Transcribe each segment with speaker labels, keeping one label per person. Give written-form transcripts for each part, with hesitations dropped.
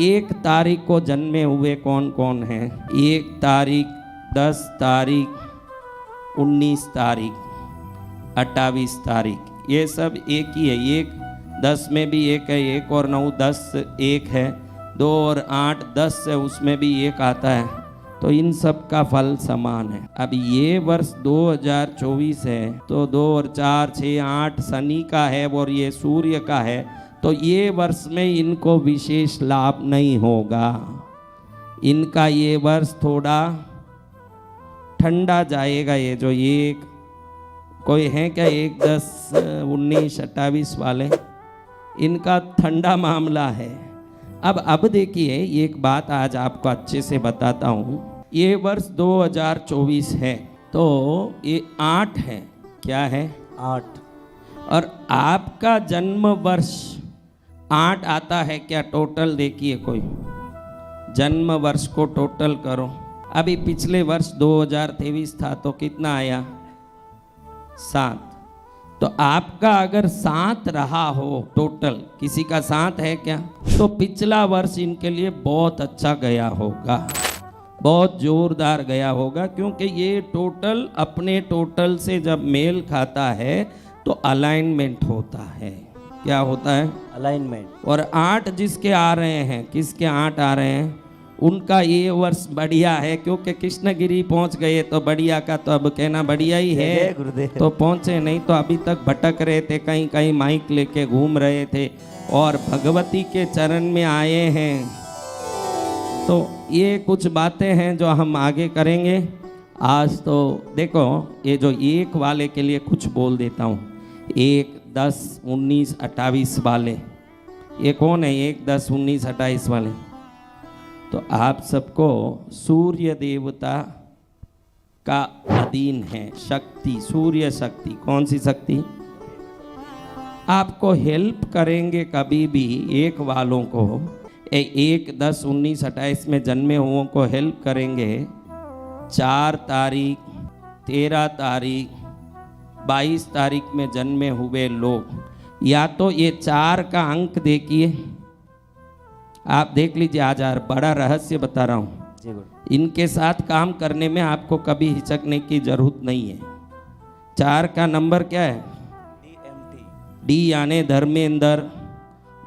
Speaker 1: 1 तारीख को जन्मे हुए कौन कौन हैं? 1 तारीख, 10 तारीख, 19 तारीख, 28 तारीख, ये सब एक ही है। 1 10 में भी 1 है, 1 और 9 10 1 है, 2 और 8 10 है, उसमें भी 1 आता है। तो इन सब का फल समान है। अब ये वर्ष 2024 है, तो 2 और 4 6 8 शनि का है और ये सूर्य का है, तो ये वर्ष में इनको विशेष लाभ नहीं होगा। इनका ये वर्ष थोड़ा ठंडा जाएगा। ये जो 1 कोई है क्या 1 10 19 28 वाले, इनका ठंडा मामला है। अब देखिए एक बात आज आपको अच्छे से बताता हूँ। ये वर्ष 2024 है, तो ये 8 है। क्या है? 8। और आपका जन्म वर्ष 8 आता है क्या? टोटल देखिए, कोई जन्म वर्ष को टोटल करो। अभी पिछले वर्ष 2023 था तो कितना आया? 7। तो आपका अगर 7 रहा हो टोटल, किसी का 7 है क्या? तो पिछला वर्ष इनके लिए बहुत अच्छा गया होगा, बहुत जोरदार गया होगा, क्योंकि ये टोटल अपने टोटल से जब मेल खाता है तो अलाइनमेंट होता है। क्या होता है? अलाइनमेंट। और 8 जिसके आ रहे हैं, किसके 8 आ रहे हैं, उनका ये वर्ष बढ़िया है, क्योंकि कृष्णगिरी पहुंच गए तो बढ़िया का तो अब कहना बढ़िया ही है। तो पहुंचे, नहीं तो अभी तक भटक रहे थे, कहीं कहीं माइक लेके घूम रहे थे, और भगवती के चरण में आए हैं। तो ये कुछ बातें हैं जो हम आगे करेंगे। आज तो देखो, ये जो 1 वाले के लिए कुछ बोल देता हूँ। 1 10 19 28 वाले, ये कौन है? 1 10 19 28 वाले। तो आप सबको सूर्य देवता का अधीन है शक्ति, सूर्य शक्ति। कौन सी शक्ति? आपको हेल्प करेंगे कभी भी 1 वालों को, 1 10 19 28 में जन्मे हुओं को हेल्प करेंगे। 4 तारीख, 13 तारीख, 22 तारीख में जन्मे हुए लोग, या तो ये 4 का अंक देखिए, आप देख लीजिए। आज बड़ा रहस्य बता रहा हूँ, इनके साथ काम करने में आपको कभी हिचकने की जरूरत नहीं है। 4 का नंबर क्या है? डी यानी धर्मेंद्र,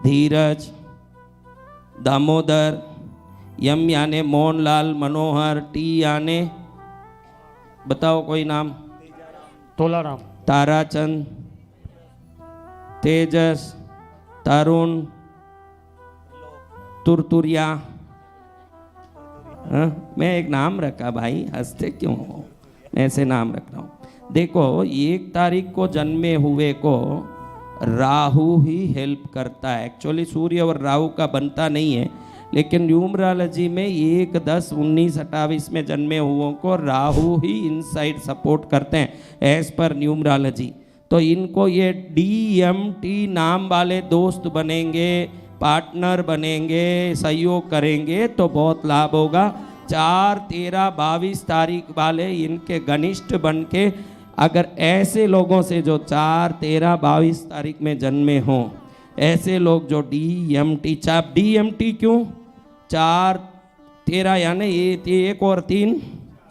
Speaker 1: धीरज, दामोदर, यम यानी मोहनलाल, मनोहर, टी यानी बताओ कोई नाम?
Speaker 2: तोलाराम,
Speaker 1: ताराचंद, तेजस, तरुण, तुरतुरिया। मैं एक नाम रखा भाई, हंसते क्यों हो? ऐसे नाम रख रहा हूँ। देखो 1 तारीख को जन्मे हुए को राहु ही हेल्प करता है। एक्चुअली सूर्य और राहु का बनता नहीं है, लेकिन न्यूमरोलॉजी में 1 10 19 28 में जन्मे हुओं को राहु ही इनसाइड सपोर्ट करते हैं एज पर न्यूमरोलॉजी। तो इनको ये DMT नाम वाले दोस्त बनेंगे, पार्टनर बनेंगे, सहयोग करेंगे तो बहुत लाभ होगा। 4 13 22 तारीख वाले इनके घनिष्ठ बन के, अगर ऐसे लोगों से जो 4 13 22 तारीख में जन्मे हों, ऐसे लोग जो DMT, चाप DMT क्यों? 4 13 यानी ये 1 और 3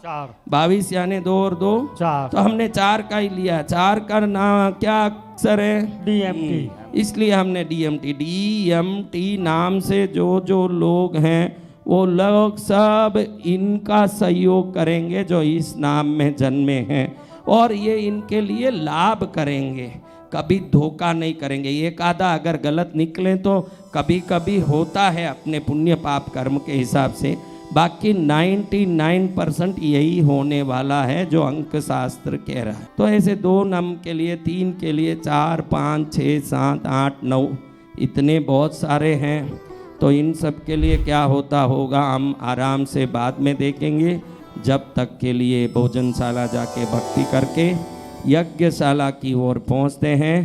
Speaker 1: 4, 22 यानी 2 और 2 4, तो हमने 4 का ही लिया। 4 का नाम क्या अक्षर है? DMT, इसलिए हमने DMT नाम से जो लोग हैं वो लोग सब इनका सहयोग करेंगे जो इस नाम में जन्मे हैं, और ये इनके लिए लाभ करेंगे, कभी धोखा नहीं करेंगे। एक आधा अगर गलत निकले तो कभी कभी होता है अपने पुण्य पाप कर्म के हिसाब से, बाकी 99% यही होने वाला है जो अंक शास्त्र कह रहा है। तो ऐसे 2 नंबर के लिए, 3 के लिए, 4 5 6 7 8 9 इतने बहुत सारे हैं। तो इन सब के लिए क्या होता होगा हम आराम से बाद में देखेंगे। जब तक के लिए भोजनशाला जाके भक्ति करके यज्ञशाला की ओर पहुँचते हैं।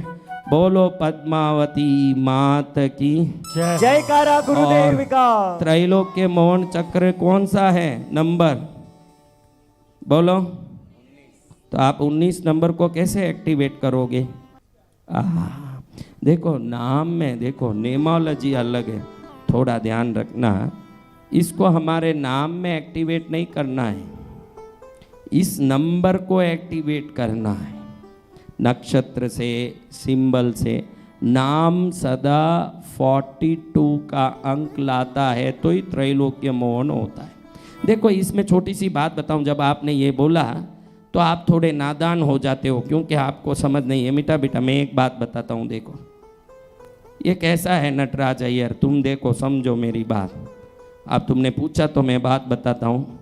Speaker 1: बोलो पद्मावती मात की
Speaker 2: जयकारा गुरुदेव का।
Speaker 1: त्रैलोक्य मोहन चक्र कौन सा है नंबर? बोलो। तो आप 19 नंबर को कैसे एक्टिवेट करोगे? देखो नाम में देखो नेमोलॉजी अलग है, थोड़ा ध्यान रखना, इसको हमारे नाम में एक्टिवेट नहीं करना है, इस नंबर को एक्टिवेट करना है। नक्षत्र से, सिंबल से नाम सदा 42 का अंक लाता है तो ही त्रैलोक्य मोहन होता है। देखो इसमें छोटी सी बात बताऊं, जब आपने ये बोला तो आप थोड़े नादान हो जाते हो क्योंकि आपको समझ नहीं है। बेटा बेटा मैं एक बात बताता हूँ, देखो ये कैसा है नटराज अय्यर, तुम देखो समझो मेरी बात। अब तुमने पूछा तो मैं बात बताता हूँ।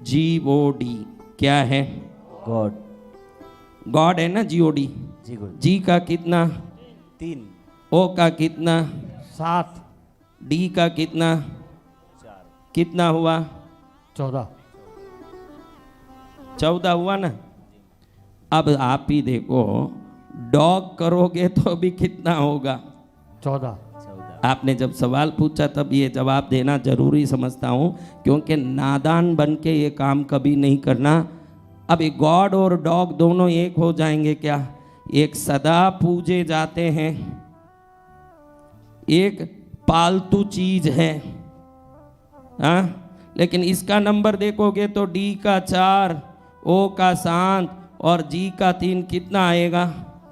Speaker 1: GOD क्या है?
Speaker 2: गॉड।
Speaker 1: गॉड है ना, GOD।
Speaker 2: जी गुरु।
Speaker 1: जी का कितना?
Speaker 2: 3।
Speaker 1: ओ का कितना?
Speaker 2: 7।
Speaker 1: डी का कितना?
Speaker 2: 4।
Speaker 1: कितना हुआ?
Speaker 2: 14।
Speaker 1: 14 हुआ ना। अब आप ही देखो, डॉग करोगे तो भी कितना होगा?
Speaker 2: 14।
Speaker 1: आपने जब सवाल पूछा तब ये जवाब देना जरूरी समझता हूँ, क्योंकि नादान बन के ये काम कभी नहीं करना। अब ये गॉड और डॉग दोनों एक हो जाएंगे क्या? एक सदा पूजे जाते हैं, एक पालतू चीज है। हाँ, लेकिन इसका नंबर देखोगे तो डी का 4, ओ का 7 और जी का 3, कितना आएगा?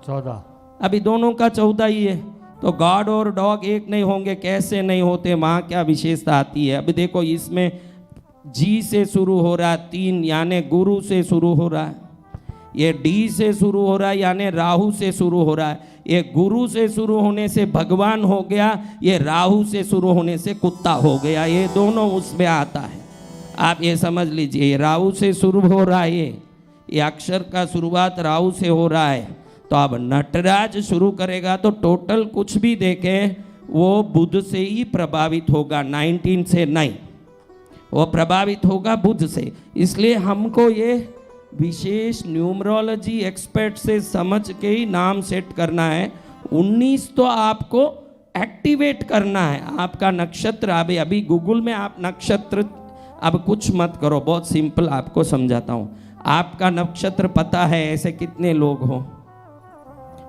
Speaker 2: 14।
Speaker 1: अभी दोनों का 14 ही है, तो गॉड और डॉग एक नहीं होंगे, कैसे नहीं होते? वहाँ क्या विशेषता आती है? अभी देखो इसमें जी से शुरू हो रहा है 3 यानी गुरु से शुरू हो रहा है, ये डी से शुरू हो रहा है यानी राहु से शुरू हो रहा है, ये गुरु से शुरू होने से भगवान हो गया, ये राहु से शुरू होने से कुत्ता हो गया, ये दोनों उसमें आता है। आप ये समझ लीजिए, राहु से शुरू हो रहा है, ये अक्षर का शुरुआत राहु से हो रहा है। तो अब नटराज शुरू करेगा तो टोटल कुछ भी देखे वो बुध से ही प्रभावित होगा, 19 से नहीं, वो प्रभावित होगा बुध से। इसलिए हमको ये विशेष न्यूमरोलॉजी एक्सपर्ट से समझ के ही नाम सेट करना है। 19 तो आपको एक्टिवेट करना है। आपका नक्षत्र, अभी गूगल में आप नक्षत्र, अब कुछ मत करो, बहुत सिंपल आपको समझाता हूँ। आपका नक्षत्र पता है ऐसे कितने लोग हो?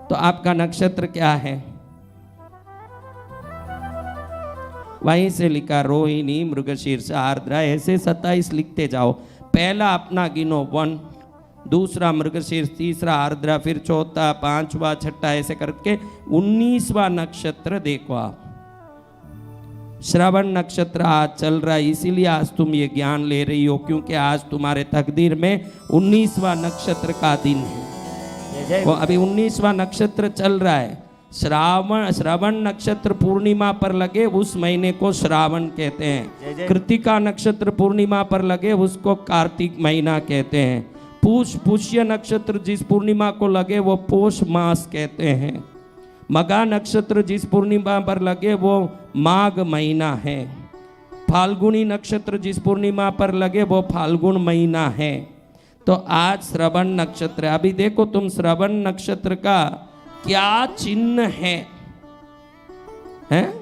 Speaker 1: तो आपका नक्षत्र क्या है? वहीं से लिखा रोहिणी, मृगशीर्ष, आर्द्रा, ऐसे 27 लिखते जाओ। पहला अपना गिनो 1, दूसरा मृगशीर्ष, तीसरा आर्द्रा, फिर चौथा, 5वां, 6ठा, ऐसे करके 19वां नक्षत्र देखो आप। श्रवण नक्षत्र आज चल रहा है, इसीलिए आज तुम ये ज्ञान ले रही हो, क्योंकि आज तुम्हारे तकदीर में 19वां नक्षत्र का दिन है। वो अभी 19वां नक्षत्र चल रहा है। श्रावण नक्षत्र पूर्णिमा पर लगे उस महीने को श्रावण कहते हैं। कृतिका नक्षत्र पूर्णिमा पर लगे उसको कार्तिक महीना कहते हैं। पुष्य नक्षत्र जिस पूर्णिमा को लगे वो पौष मास कहते हैं। मघा नक्षत्र जिस पूर्णिमा पर लगे वो माघ महीना है। फाल्गुनी नक्षत्र जिस पूर्णिमा पर लगे वो फाल्गुन महीना है। तो आज श्रवण नक्षत्र है। अभी देखो तुम श्रवण नक्षत्र का क्या चिन्ह है, हैं?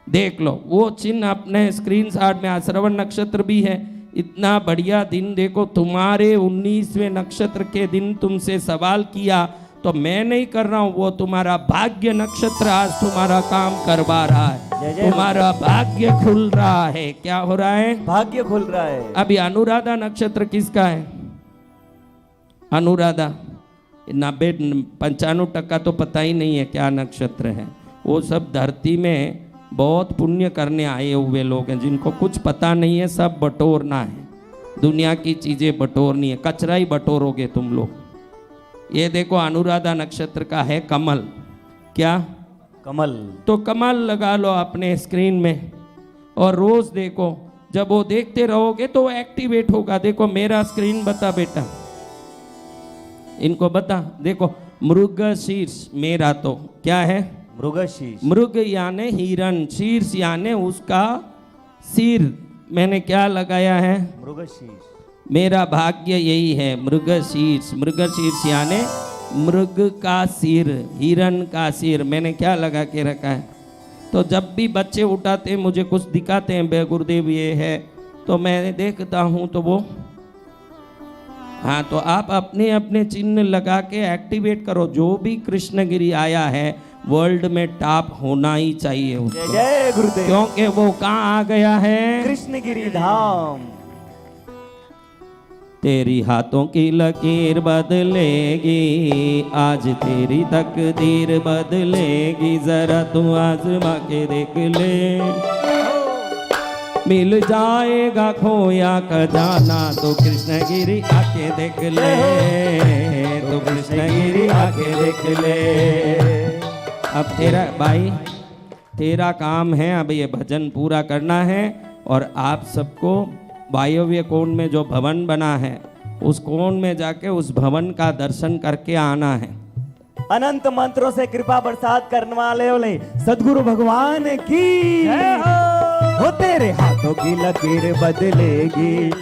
Speaker 1: देख लो वो चिन्ह अपने स्क्रीनशॉट में। आज श्रवण नक्षत्र भी है। इतना बढ़िया दिन देखो, तुम्हारे 19वें नक्षत्र के दिन तुमसे सवाल किया तो मैं नहीं कर रहा हूं, वो तुम्हारा भाग्य नक्षत्र आज तुम्हारा काम करवा रहा है। तुम्हारा भाग्य खुल रहा है। क्या हो रहा है?
Speaker 2: भाग्य खुल रहा है।
Speaker 1: अभी अनुराधा नक्षत्र किसका है? अनुराधा 95% तो पता ही नहीं है क्या नक्षत्र है। वो सब धरती में बहुत पुण्य करने आए हुए लोग हैं, जिनको कुछ पता नहीं है, सब बटोरना है, दुनिया की चीज़ें बटोरनी है, कचरा ही बटोरोगे तुम लोग। ये देखो अनुराधा नक्षत्र का है कमल। क्या?
Speaker 2: कमल। तो
Speaker 1: कमल लगा लो अपने स्क्रीन में और रोज देखो। जब वो देखते रहोगे तो वो एक्टिवेट होगा। देखो मेरा स्क्रीन बता बेटा, इनको बता। देखो मृगशीर्ष मेरा तो क्या है?
Speaker 2: मृगशीर्ष। मृग
Speaker 1: यानी हिरण, शीर्ष यानी उसका सिर। मैंने क्या लगाया है?
Speaker 2: मृगशीर्ष।
Speaker 1: मेरा भाग्य यही है, मृगशीर्ष। मृगशीर्ष यानी मृग का सिर, हिरण का सिर। मैंने क्या लगा के रखा है? तो जब भी बच्चे उठाते हैं मुझे कुछ दिखाते हैं, बे गुरुदेव ये है, तो मैं देखता हूँ तो वो, हाँ, तो आप अपने अपने चिन्ह लगा के एक्टिवेट करो। जो भी कृष्णगिरी आया है वर्ल्ड में टॉप होना ही चाहिए
Speaker 2: जय
Speaker 1: उसको,
Speaker 2: जय गुरुदेव।
Speaker 1: क्योंकि वो कहाँ आ गया है?
Speaker 2: कृष्णगिरी धाम।
Speaker 1: तेरी हाथों की लकीर बदलेगी, आज तेरी तकदीर बदलेगी, जरा तू आजमा के देख ले। मिल जाएगा खोया खजाना, तो कृष्णगिरी आके देख ले, तो कृष्णगिरी आके देख ले। अब तेरा भाई, तेरा काम है अब ये भजन पूरा करना है, और आप सबको वायव्य कोण में जो भवन बना है उस कोण में जाके उस भवन का दर्शन करके आना है।
Speaker 2: अनंत मंत्रों से कृपा बरसात करने वाले सदगुरु भगवान की हो। तेरे हाथों की लकीर बदलेगी,